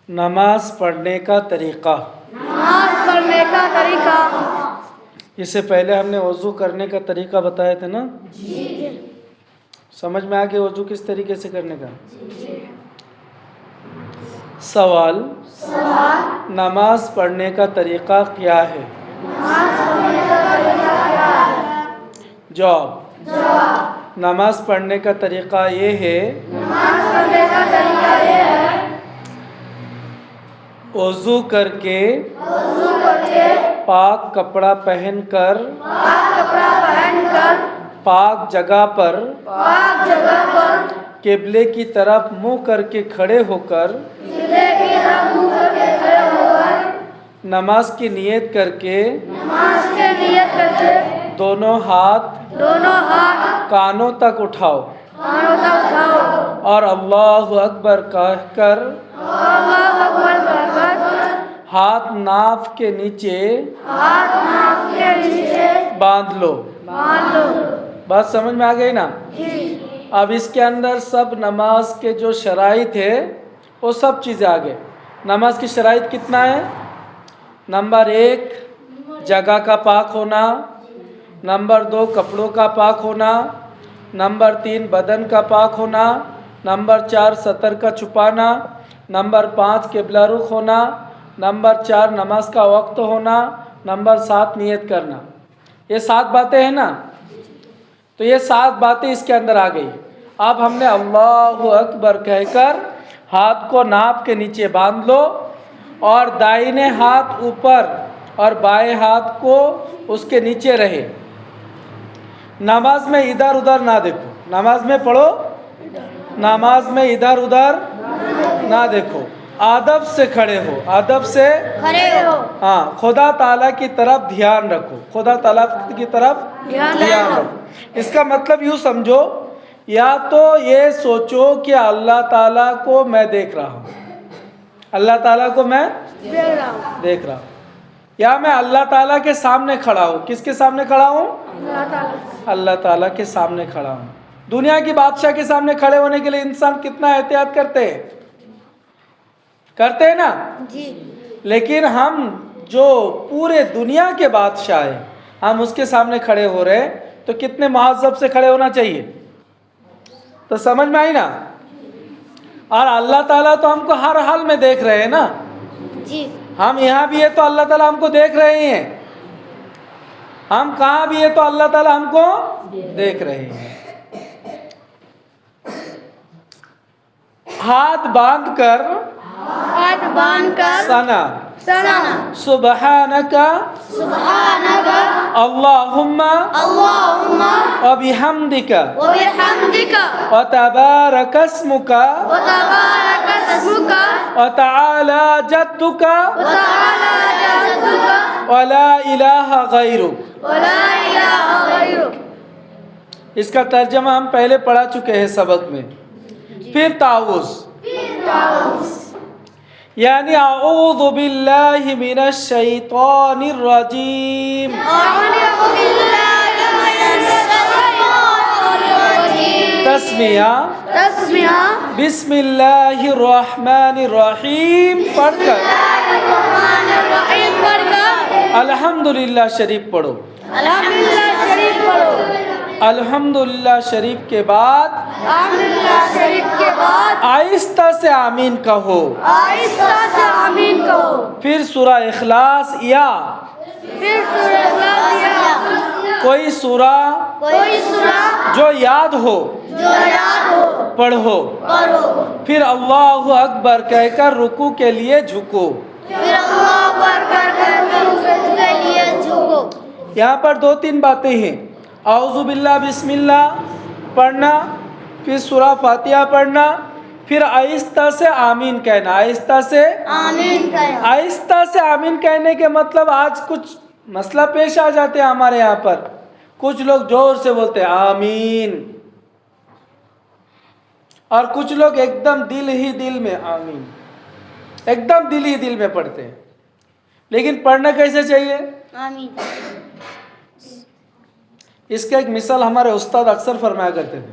نماز پڑھنے کا طریقہ۔ نماز پڑھنے کا طریقہ۔ اس سے پہلے ہم نے وضو کرنے کا طریقہ بتایا تھا نا؟ جی۔ سمجھ میں آ گیا وضو کس طریقے سے کرنے کا؟ سوال، نماز پڑھنے کا طریقہ کیا ہے؟ جواب، نماز پڑھنے کا طریقہ یہ ہے وضو کر کے پاک کپڑا پہن کر پاک جگہ پر قبلے کی طرف منہ کر کے کھڑے ہو کر نماز کی نیت کر کے دونوں ہاتھ کانوں تک اٹھاؤ اور اللہ اکبر کہہ کر ہاتھ ناف کے نیچے باندھ لو۔ بات سمجھ میں آ گئی نا؟ اب اس کے اندر سب نماز کے جو شرائط ہے وہ سب چیزیں آ گئے۔ نماز کی شرائط کتنا ہے؟ نمبر 1 جگہ کا پاک ہونا، نمبر 2 کپڑوں کا پاک ہونا، نمبر 3 بدن کا پاک ہونا، نمبر 4 سطر کا چھپانا، نمبر 5 قبلہ رخ ہونا، نمبر 4 نماز کا وقت ہونا، نمبر 7 نیت کرنا۔ یہ 7 باتیں ہیں نا؟ تو یہ 7 باتیں اس کے اندر آ گئی۔ اب ہم نے اللہ اکبر کہہ کر ہاتھ کو ناپ کے نیچے باندھ لو اور دائیں ہاتھ اوپر اور بائیں ہاتھ کو اس کے نیچے رہے۔ نماز میں ادھر ادھر نہ دیکھو، نماز میں پڑھو، نماز میں ادھر ادھر نہ دیکھو، ادب سے کھڑے ہو، ادب سے کھڑے ہو۔ ہاں، خدا تعالیٰ کی طرف دھیان رکھو، خدا تعالیٰ کی طرف دھیان رکھو۔ اس کا مطلب یوں سمجھو، یا تو یہ سوچو کہ اللہ تعالیٰ کو میں دیکھ رہا ہوں، اللہ تعالیٰ کو میں دیکھ رہا ہوں، یا میں اللہ تعالیٰ کے سامنے کھڑا ہوں۔ کس کے سامنے کھڑا ہوں؟ اللہ تعالیٰ کے سامنے کھڑا ہوں۔ دنیا کی بادشاہ کے سامنے کھڑے ہونے کے لیے انسان کتنا احتیاط کرتے ہیں نا؟ جی۔ لیکن ہم جو پورے دنیا کے بادشاہ ہیں، ہم اس کے سامنے کھڑے ہو رہے ہیں تو کتنے مہذب سے کھڑے ہونا چاہیے؟ تو سمجھ میں آئی نا؟ اور اللہ تعالیٰ تو ہم کو ہر حال میں دیکھ رہے ہیں نا؟ جی۔ ہم یہاں بھی ہے تو اللہ تعالیٰ ہم کو دیکھ رہے ہیں، ہم کہاں بھی ہے تو اللہ تعالیٰ ہم کو دیکھ رہے ہیں۔ ہاتھ باندھ کر سنا سبحانک اللہم وبحمدک وتبارک اسمک وتعالی جدک ولا الہ غیرک۔ اس کا ترجمہ ہم پہلے پڑھا چکے ہیں سبق میں۔ پھر تعوذ، یعنی اعوذ باللہ من الشیطان الرجیم، تسمیہ بسم اللہ الرحمن الرحیم پڑھ کر الحمدللہ شریف پڑھو۔ الحمدللہ شریف کے بعد آہستہ سے آمین کہو۔ پھر سورہ اخلاص یا کوئی سورہ جو یاد ہو پڑھو۔ پھر اللہ اکبر کہہ کر رکوع کے لیے جھکو۔ یہاں پر 2-3 باتیں ہیں۔ اعوذ باللہ بسم اللہ پڑھنا، پھر سورہ فاتحہ پڑھنا، پھر آہستہ سے آمین کہنا۔ آہستہ سے آمین کہنے کے مطلب آج کچھ مسئلہ پیش آ جاتے ہیں ہمارے یہاں پر، کچھ لوگ زور سے بولتے ہیں آمین، اور کچھ لوگ ایک دم دل ہی دل میں آمین، ایک دم دل ہی دل میں پڑھتے ہیں۔ لیکن پڑھنا کیسے چاہیے؟ اس کا ایک مثال ہمارے استاد اکثر فرمایا کرتے تھے۔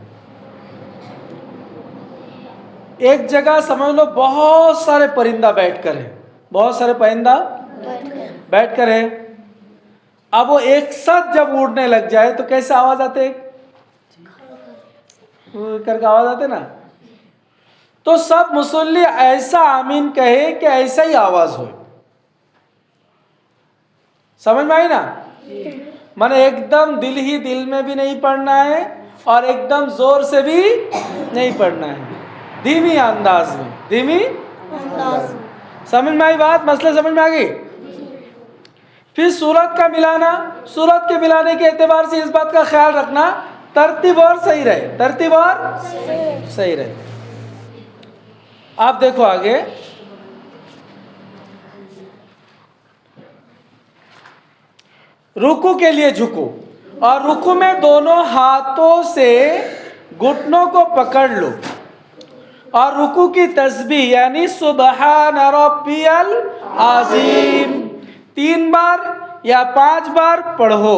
ایک جگہ سمجھ لو بہت سارے پرندہ بیٹھ کر ہیں، بہت سارے پرندہ بیٹھ کر ہیں. اب وہ ایک ساتھ جب اڑنے لگ جائے تو کیسے آواز آتے کر کے آواز آتے نا. تو سب مصلی ایسا آمین کہے کہ ایسا ہی آواز ہو. سمجھ میں آئی نا؟ میں ایک دم دل ہی دل میں بھی نہیں پڑھنا ہے اور ایک دم زور سے بھی نہیں پڑھنا ہے، دھیمی انداز میں، دھیمی انداز. سمجھ میں آئی بات؟ مسئلہ سمجھ میں آ گئی؟ پھر سورت کا ملانا، سورت کے ملانے کے اعتبار سے اس بات کا خیال رکھنا ترتیب اور صحیح رہے، ترتیب اور صحیح رہے. آپ دیکھو آگے، رکوع کے لیے جھکو اور رکوع میں دونوں ہاتھوں سے گھٹنوں کو پکڑ لو اور رکوع کی تسبیح یعنی سبحان ربی العظیم 3 بار یا 5 بار پڑھو.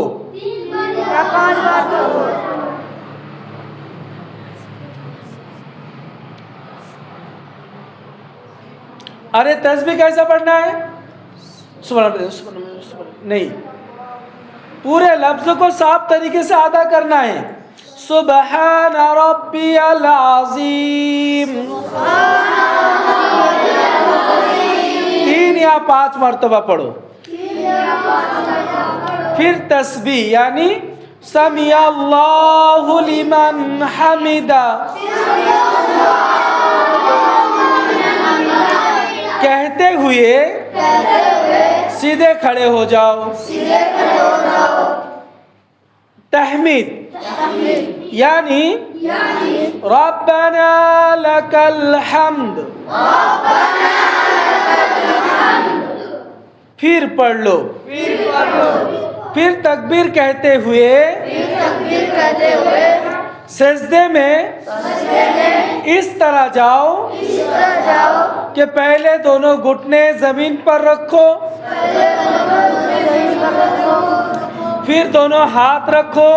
ارے تسبیح کیسا پڑھنا ہے؟ سبحان اللہ، سبحان اللہ، سبحان اللہ نہیں، پورے لفظ کو صاف طریقے سے ادا کرنا ہے. سبحان ربی العظیم 3 یا 5 مرتبہ پڑھو. پھر تسبیح یعنی سمیع اللہ لمن حمدہ کہتے ہوئے سیدھے کھڑے ہو جاؤ. تحمید یعنی ربنا لک الحمد پھر پڑھ لو. پھر تکبیر کہتے ہوئے سجدے میں اس طرح جاؤ کہ پہلے دونوں گھٹنے زمین پر رکھو، پھر دونوں ہاتھ رکھو،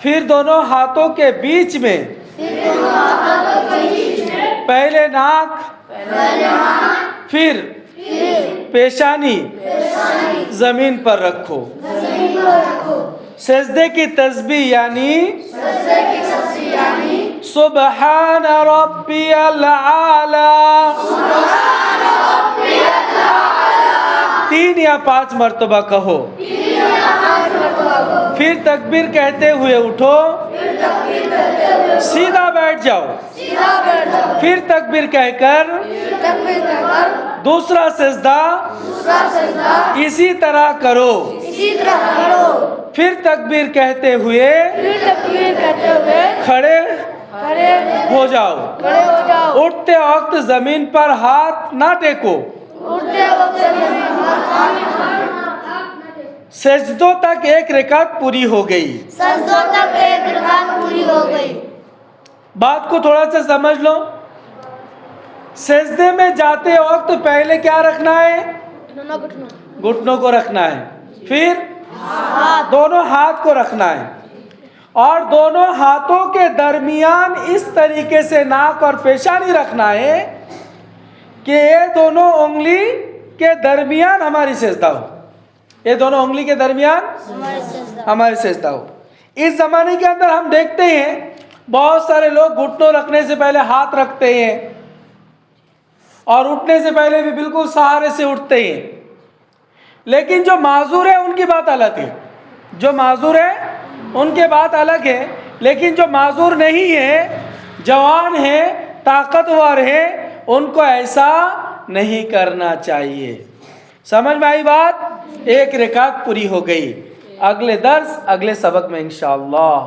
پھر دونوں ہاتھوں کے بیچ میں پہلے ناک پھر پیشانی زمین پر رکھو. سجدے کی تسبیح یعنی سبحان ربی العالی 3 یا 5 مرتبہ کہو. پھر تکبیر کہتے ہوئے اٹھو، سیدھا بیٹھ جاؤ. پھر تکبیر کہہ کر دوسرا سجدہ اسی طرح کرو. پھر تکبیر کہتے ہوئے کھڑے ہو جاؤ. اٹھتے وقت زمین پر ہاتھ نہ ٹیکو. سجدوں تک 1 رکعت پوری ہو گئی. بات کو تھوڑا سا سمجھ لو. سجدے میں جاتے وقت پہلے کیا رکھنا ہے؟ گھٹنوں کو رکھنا ہے. پھر دونوں ہاتھ کو رکھنا ہے اور دونوں ہاتھوں کے درمیان اس طریقے سے ناک اور پیشانی رکھنا ہے کہ یہ دونوں انگلی کے درمیان ہماری سجدہ ہو. یہ دونوں انگلی کے درمیان ہماری سجدہ ہو. اس زمانے کے اندر ہم دیکھتے ہیں بہت سارے لوگ گھٹنوں رکھنے سے پہلے ہاتھ رکھتے ہیں اور اٹھنے سے پہلے بھی بالکل سہارے سے اٹھتے ہیں. لیکن جو معذور ہے ان کی بات الگ ہے، جو معذور ہے ان کے بات الگ ہے. لیکن جو معذور نہیں ہے، جوان ہے، طاقتور ہے، ان کو ایسا نہیں کرنا چاہیے. سمجھ میں آئی بات؟ 1 رکعت پوری ہو گئی. اگلے درس اگلے سبق میں انشاءاللہ.